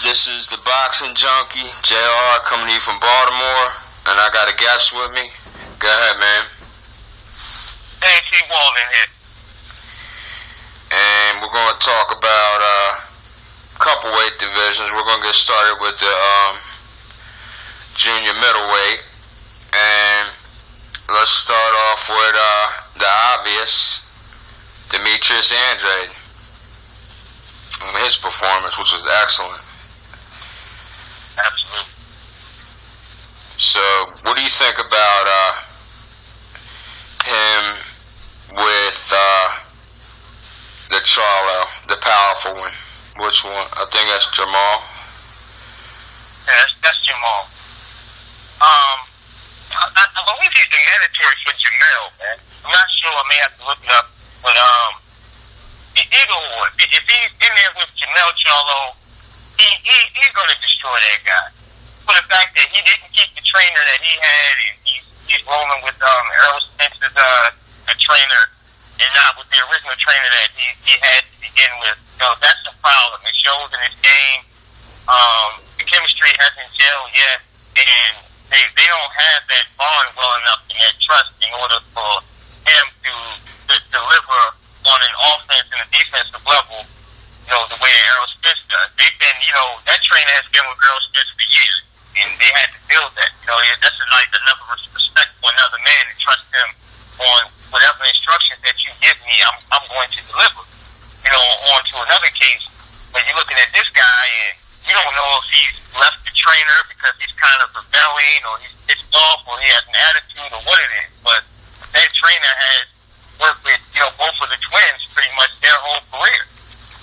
This is the Boxing Junkie, JR, coming to you from Baltimore, and I got a guest with me. Go ahead, man. Hey, Walden here. And we're going to talk about a couple weight divisions. We're going to get started with the junior middleweight. And let's start off with the obvious, Demetrius Andrade. His performance, which was excellent. Absolutely. So, what do you think about him with the Charlo, the powerful one? Which one? I think that's Jamal. Yeah, that's Jamal. I believe he's the mandatory for Jamel, man. I'm not sure. I may have to look it up, but either or, if he's in there with Jamel Charlo, he's going to destroy that guy. For the fact that he didn't keep the trainer that he had, and he's rolling with Errol Spence as a trainer, and not with the original trainer that he had to begin with. So that's the problem. It shows in his game. The chemistry hasn't gelled yet, and they don't have that bond well enough and that trust in order for him to deliver on an offense and a defensive level, the way that Errol Spence does. They've been, that trainer has been with Errol Spence for years, and they had to build that. That's like another respect for another man and trust him on whatever instructions that you give me, I'm going to deliver. On to another case, when you're looking at this guy and you don't know if he's left the trainer because he's kind of rebelling or he's pissed off or he has an attitude or what it is. But that trainer has worked with, both of the twins pretty much their whole career.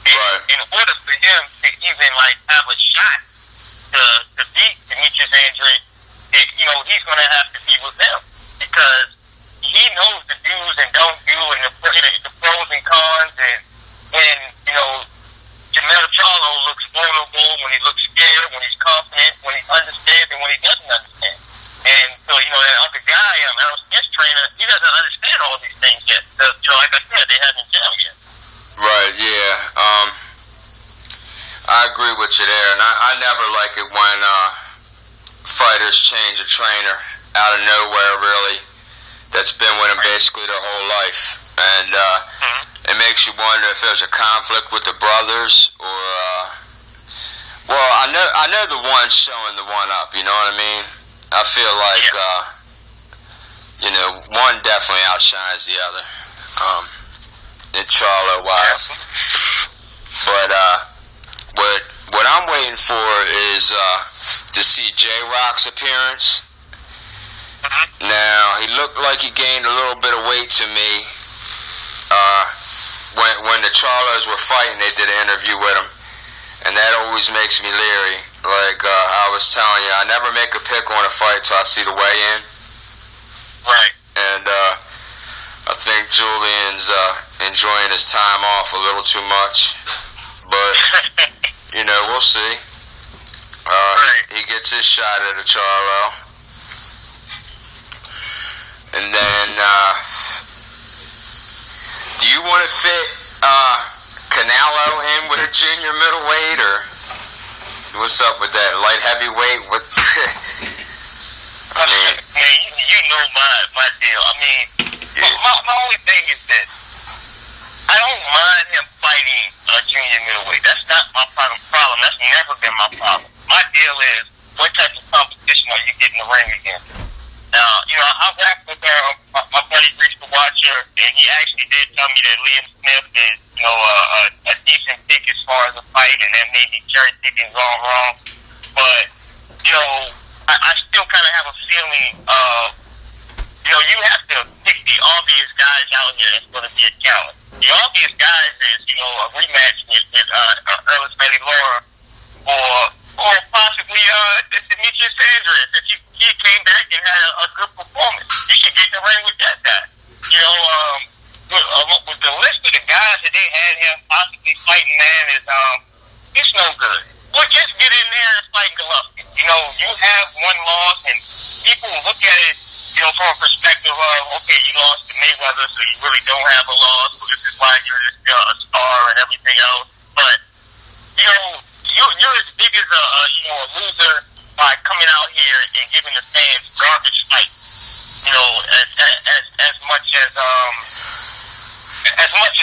And right. In order for him to even have a shot to beat Demetrius Andrade, he's going to have to be with them because he knows the do's and don't do and the pros and cons. And when Jamel Charlo looks vulnerable, when he looks scared, when he's confident, when he understands, and when he doesn't understand. And so, that other guy, Errol Spence trainer, he doesn't understand all these things yet. Like I said, they haven't gelled yet. Right, yeah. I agree with you there, and I never like it when fighters change a trainer out of nowhere, really, that's been with them basically their whole life. And it makes you wonder if there's a conflict with the brothers, or well, I know the one's showing the one up. You know what I mean? I feel like one definitely outshines the other. In Charlo wise, but what I'm waiting for is to see J-Rock's appearance. Now, he looked like he gained a little bit of weight to me. When the Charlos were fighting, they did an interview with him, and that always makes me leery. Like I was telling you, I never make a pick on a fight till I see the weigh-in. Right. And I think Julian's enjoying his time off a little too much, but we'll see. He gets his shot at a Charlo, and then do you want to fit Canelo in with a junior middleweight, or what's up with that light heavyweight? What? Man, you know my deal. I mean, my only thing is that I don't mind him fighting a junior middleweight. That's not my problem. That's never been my problem. My deal is, what type of competition are you getting in the ring against? Now, I worked with my buddy Reese the Watcher, and he actually did tell me that Liam Smith is, a decent pick as far as a fight, and that maybe cherry picking gone wrong. But, I still kind of have a feeling of, you have to pick the obvious guys out here that's going to be a challenge. The obvious guys is, a rematch with Ernest Bailey Laura, or possibly Demetrius Andrade. If he came back and had a good performance, you should get in the ring with that guy. With the list of the guys that they had him possibly fighting, man, it's no good. Well, just get in there and fight Golovkin. You have one loss, and people look at it, from a perspective of, okay, you lost to Mayweather, so you really don't have a loss. So this is why you're a star and everything else. But, you're as big as a a loser by coming out here and giving the fans garbage fight. You know, as much as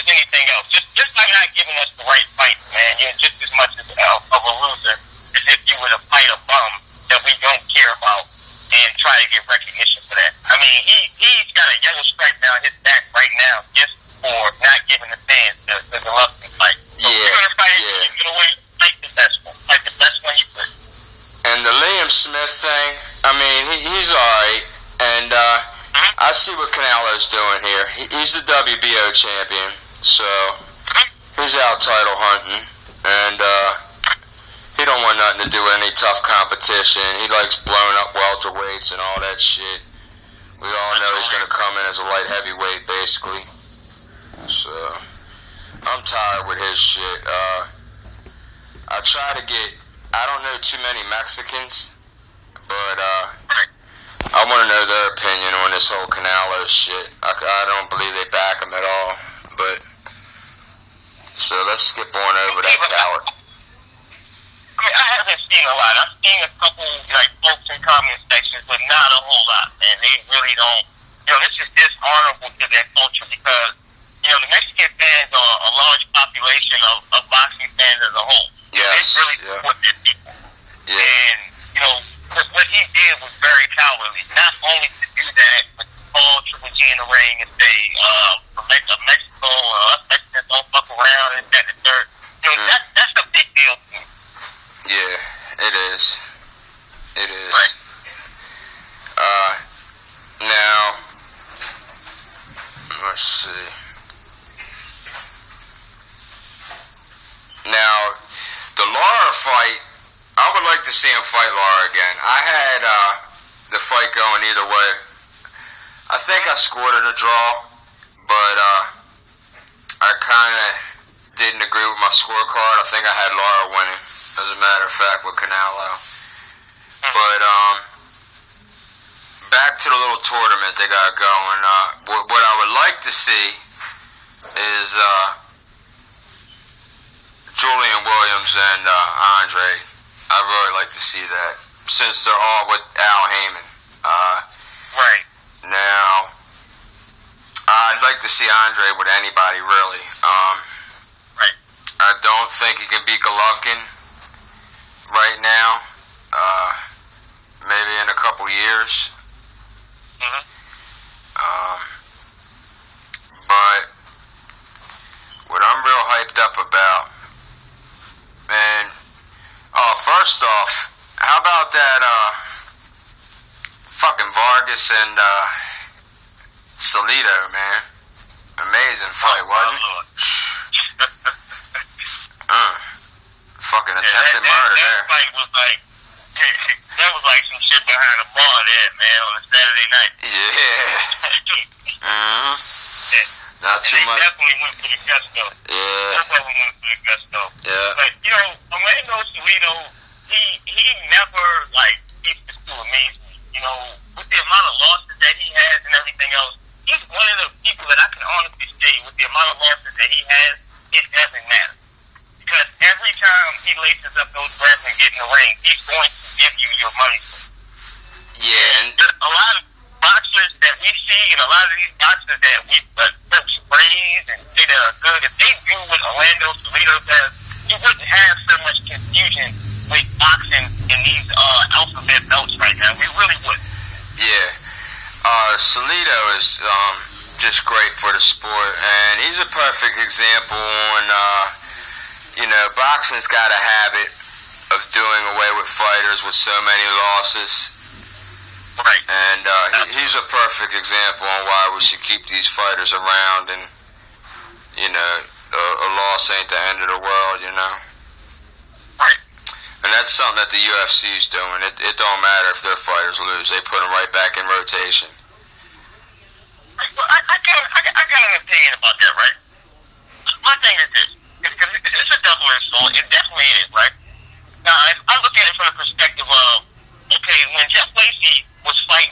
anything else. Just by not giving us the right fight, man. You're just as much of a loser as if you were to fight a bum that we don't care about and try to get recognition for that. I mean, he's got a yellow stripe down his back right now just for not giving the fans the Golovkin fight. So if you're gonna fight, you're gonna wait, fight the best one. Fight the best one you could. And the Liam Smith thing, I mean, he's alright. And I see what Canelo's doing here. He's the WBO champion, so he's out title hunting. And he don't want nothing to do with any tough competition. He likes blowing up welterweights and all that shit. We all know he's going to come in as a light heavyweight, basically. So I'm tired with his shit. I try to get... I don't know too many Mexicans, but I want to know their opinion on this whole Canelo shit. I don't believe they back him at all. But so let's skip on over that coward. I mean, I haven't seen a lot. I've seen a couple like folks in comment sections, but not a whole lot, man. They really don't. You know, this is dishonorable to their culture because you know the Mexican fans are a large population of boxing fans as a whole. Yes. They really support their people. Yeah. And you know what he did was very cowardly. Not only to do that, but to call Triple G in the ring and say, from Mexico, us Mexicans don't fuck around and that and third. You know, that's a big deal to me. Yeah, it is. It is. Right. Now, let's see. Now, the Lara fight, I would like to see him fight Lara again. I had the fight going either way. I think I scored it a draw, but I kind of didn't agree with my scorecard. I think I had Lara winning, as a matter of fact, with Canelo. But back to the little tournament they got going. What I would like to see is Julian Williams and Andre. I'd really like to see that, since they're all with Al Heyman. Right. Now, I'd like to see Andre with anybody, really. Right. I don't think he can beat Golovkin right now. Maybe in a couple years. But what I'm real hyped up about, man. Oh, first off, how about that fucking Vargas and Salido, man? Amazing fight, wasn't it? Fucking attempted murder there. That fight was like, that was like some shit behind the bar there, man, on a Saturday night. Yeah. Not too much. They definitely went for the gusto. Yeah. Definitely went for the gusto. Yeah. But, you know, Orlando Salido, he never, like, ceases to amaze me. You know, with the amount of losses that he has and everything else, he's one of the people that I can honestly say, with the amount of losses that he has, it doesn't matter. Because every time he laces up those breaths and get in the ring, he's going to give you your money. Yeah. And a lot of boxers that we see, and a lot of these boxers that we praise and say that are good, if they do what Orlando Salido does, you wouldn't have so much confusion with boxing in these alphabet belts right now. We really would. Yeah. Salido is just great for the sport, and he's a perfect example on, you know, boxing's got a habit of doing away with fighters with so many losses. Right. And he's a perfect example on why we should keep these fighters around, and, you know, a loss ain't the end of the world, you know. Right. And that's something that the UFC's doing. It don't matter if their fighters lose. They put them right back in rotation. Well, I got an opinion about that, right? My thing is this. It's a double-edged sword. It definitely is, right? Now, if I look at it from the perspective of, okay, when Jeff Lacey was fighting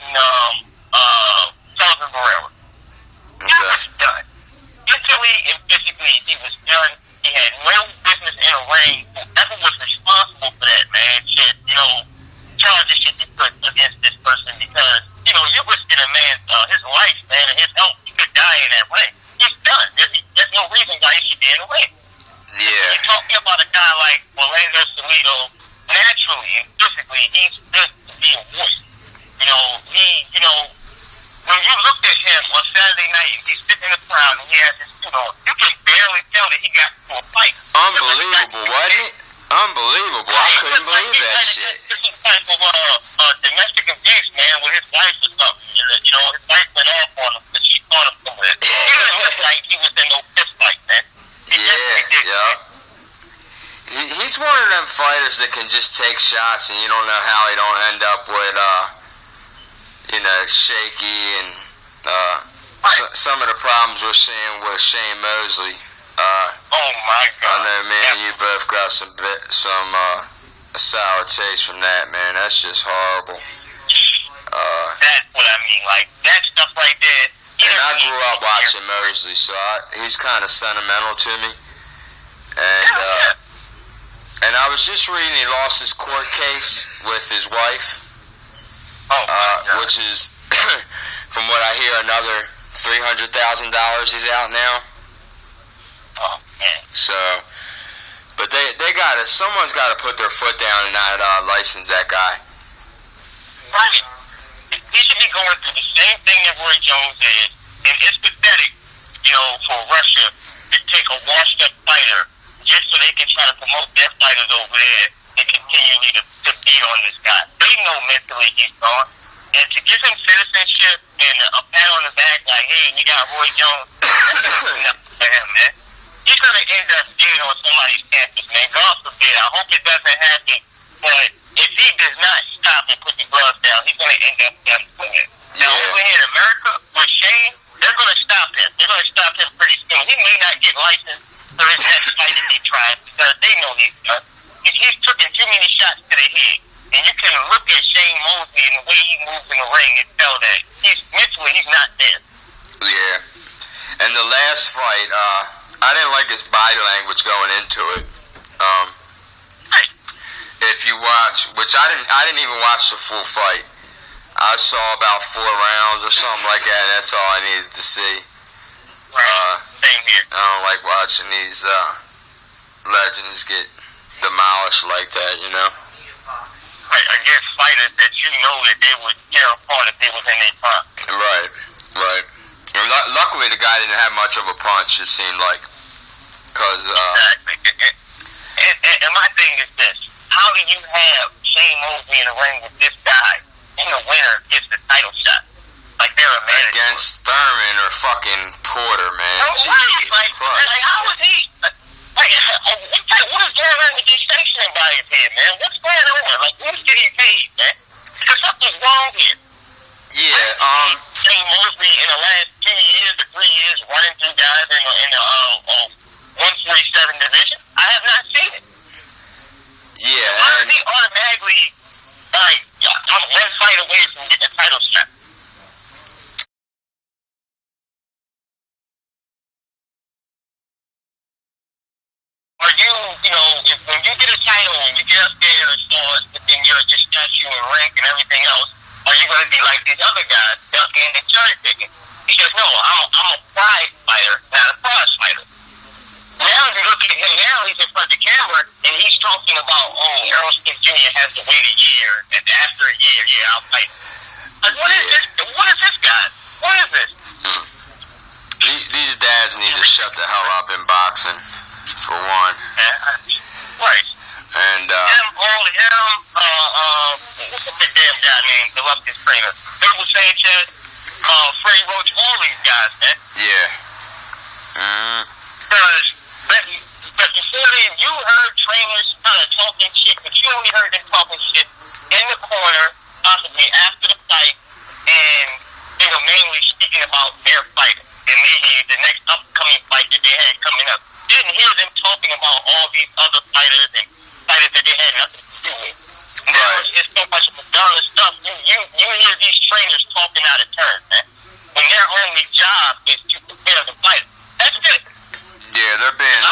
Sullivan Barrera, he was done. Mentally and physically, he was done. He had no business in a ring. Whoever was responsible for that, man, should, you know, to win. Yeah. You're talking about a guy like Orlando Salido, naturally and physically, he's built to be a warrior. When you looked at him on Saturday night, he's sitting in the crowd and he has his suit on. You can barely tell that he got into a fight. Unbelievable, wasn't it? Unbelievable. I couldn't believe that shit. This is type of domestic abuse, man, with his wife or something. His wife went off on him, but she caught him somewhere. He didn't look like he was in no fist fight, man. He's one of them fighters that can just take shots and you don't know how he don't end up with, shaky and some of the problems we're seeing with Shane Mosley. Oh my God! I know, man, you both got some sour taste from that, man. That's just horrible. That's what I mean, like that stuff right there. And I grew up watching Mosley, so he's kind of sentimental to me. And I was just reading he lost his court case with his wife. Which is, from what I hear, another $300,000 he's out now. Oh, man. So, but someone's got to put their foot down and not license that guy. Right. He should be going through the same thing that Roy Jones is, and it's pathetic, for Russia to take a washed-up fighter just so they can try to promote their fighters over there and continually to beat on this guy. They know mentally he's gone. And to give him citizenship and a pat on the back like, hey, you got Roy Jones, that's enough for him, man. He's going to end up dead on somebody's campus, man. God forbid. I hope it doesn't happen. But if he does not stop and put the gloves down, he's going to end up done with it. Now, over here in America, with Shane, they're going to stop him. They're going to stop him pretty soon. He may not get licensed for his next fight if he tries because they know he's done. He's taking too many shots to the head. And you can look at Shane Mosley and the way he moves in the ring and tell that mentally he's not there. Yeah. And the last fight, I didn't like his body language going into it. If you watch, which I didn't even watch the full fight. I saw about 4 rounds or something like that. And that's all I needed to see. Right. Same here. I don't like watching these legends get demolished like that, Against fighters that you know that they would tear apart if they was in their prime. Right. And luckily, the guy didn't have much of a punch, it seemed like. Exactly. And my thing is this. How do you have Shane Mosley in the ring with this guy and the winner gets the title shot? Like they're a manager. Against Thurman or fucking Porter, man. No, right. Like, how is he... what is going on with these sanctioning bodies here, man? What's going on? Like, who's getting paid, man? Because something's wrong here. Yeah, Shane Mosley in the last 2 years or 3 years running through guys in the 147 division. I have not seen it. Yeah, how does he automatically, I'm one fight away from getting a title shot? Are you, when you get a title and you get up there as far as within your statue and rank and everything else, are you going to be like these other guys, ducking and cherry picking? He says, no, I'm a prize fighter, not a prize fighter. Now you look at him now, he's in front of the camera, and he's talking about, Errol Spence Jr. has to wait a year, and after a year, I'll fight. Like, what is this? What is this guy? What is this? These dads need to shut the hell up in boxing, for one. Right. And, what's the damn guy named, the leftist trainer? Abel Sanchez, Freddie Roach, all these guys, man. Yeah. Because before then, you heard trainers kind of talking shit, but you only heard them talking shit in the corner, possibly after the fight, and they were mainly speaking about their fight and maybe the next upcoming fight that they had coming up. You didn't hear them talking about all these other fighters and fighters that they had nothing to do with. Now it's so much redundant stuff. You hear these trainers talking out of turn, man. When their only job is to prepare the fighter. That's it. Yeah, they're being